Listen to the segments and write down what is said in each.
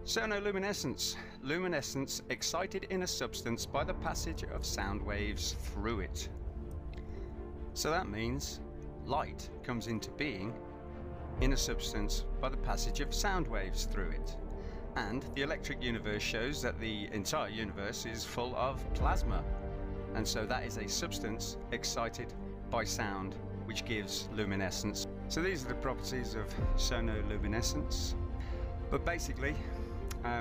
Sonoluminescence. Luminescence excited in a substance by the passage of sound waves through it. So that means light comes into being in a substance by the passage of sound waves through it. And the electric universe shows that the entire universe is full of plasma. And so that is a substance excited by sound, which gives luminescence. So these are the properties of sonoluminescence. But basically,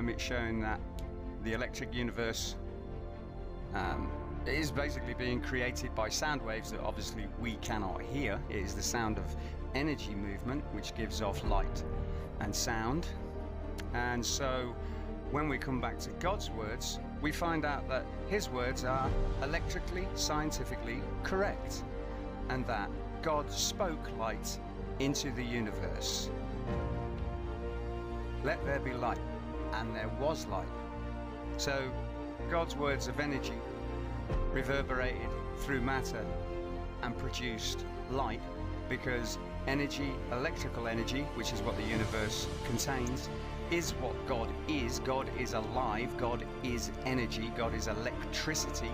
it's showing that the electric universe is basically being created by sound waves that obviously we cannot hear. It is the sound of energy movement which gives off light and sound. And so when we come back to God's words, we find out that his words are electrically, scientifically correct, and that God spoke light into the universe. Let there be light, and there was light. So God's words of energy reverberated through matter and produced light, because energy, electrical energy, which is what the universe contains, is what God is. God is alive, God is energy, God is electricity,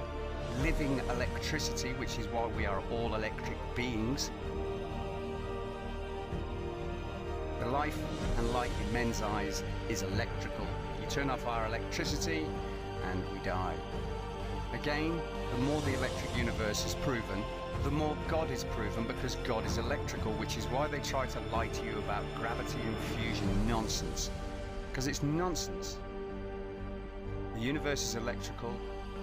living electricity, which is why we are all electric beings. The life and light in men's eyes is electrical. You turn off our electricity and we die. Again, the more the electric universe is proven, the more God is proven, because God is electrical, which is why they try to lie to you about gravity and fusion nonsense, because it's nonsense. The universe is electrical,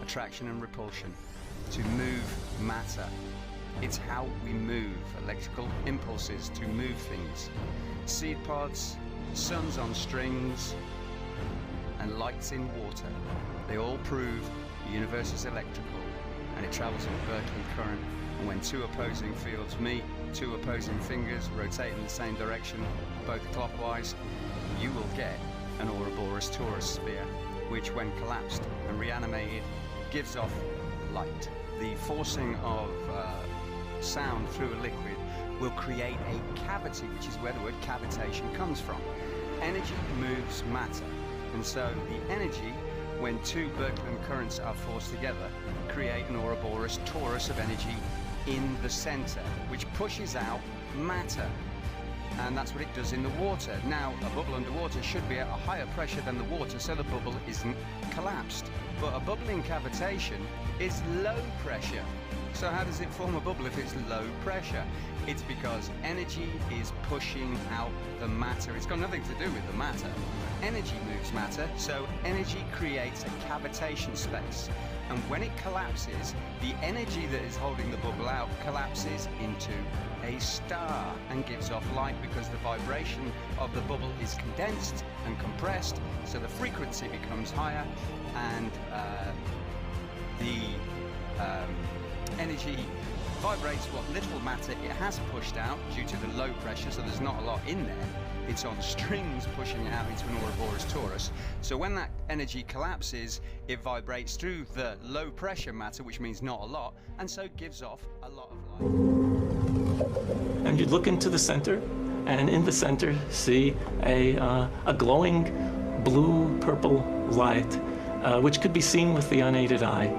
attraction and repulsion, to move matter. It's how we move, electrical impulses to move things. Seed pods, suns on strings, and lights in water. They all prove the universe is electrical, and it travels in a Berkeley current. And when two opposing fields meet, two opposing fingers rotate in the same direction, both clockwise, you will get an Ouroboros torus sphere, which when collapsed and reanimated gives off light. The forcing of sound through a liquid will create a cavity, which is where the word cavitation comes from. Energy moves matter, and so the energy, when two Berkeley currents are forced together, create an Ouroboros torus of energy in the center, which pushes out matter. And that's what it does in the water. Now, a bubble underwater should be at a higher pressure than the water, so the bubble isn't collapsed. But a bubble in cavitation is low pressure. So how does it form a bubble if it's low pressure? It's because energy is pushing out the matter. It's got nothing to do with the matter. Energy moves matter, so energy creates a cavitation space. And when it collapses, the energy that is holding the bubble out collapses into a star and gives off light, because the vibration of the bubble is condensed and compressed, so the frequency becomes higher, and the energy vibrates what little matter it has pushed out due to the low pressure, so there's not a lot in there. It's on strings pushing it out into an Ouroboros torus. So when that energy collapses, it vibrates through the low pressure matter, which means not a lot, and so gives off a lot of light. And you look into the center, and in the center see a glowing blue-purple light, which could be seen with the unaided eye.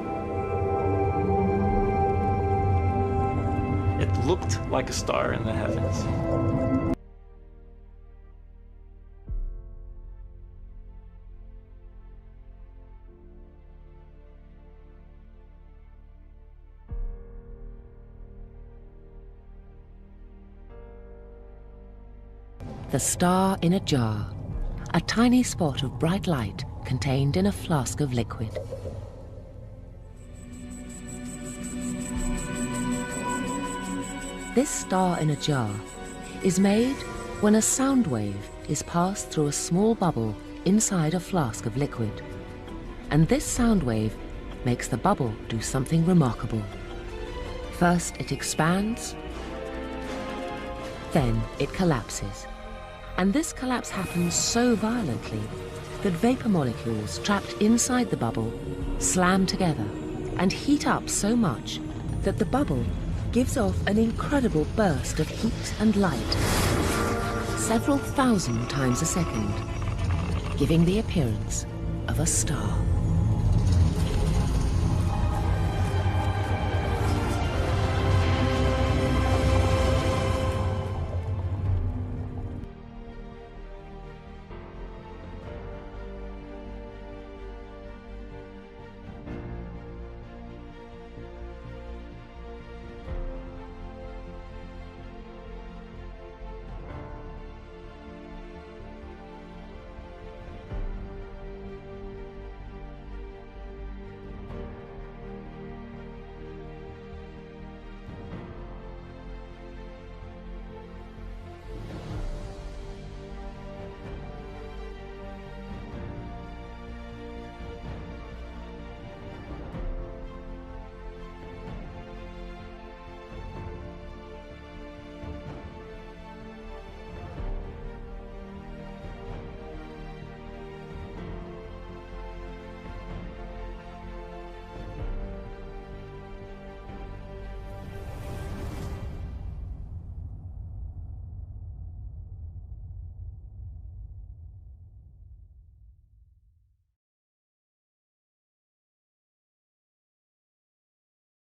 It looked like a star in the heavens. The star in a jar, a tiny spot of bright light contained in a flask of liquid. This star in a jar is made when a sound wave is passed through a small bubble inside a flask of liquid. And this sound wave makes the bubble do something remarkable. First it expands, then it collapses. And this collapse happens so violently that vapor molecules trapped inside the bubble slam together and heat up so much that the bubble gives off an incredible burst of heat and light, several thousand times a second. giving the appearance of a star.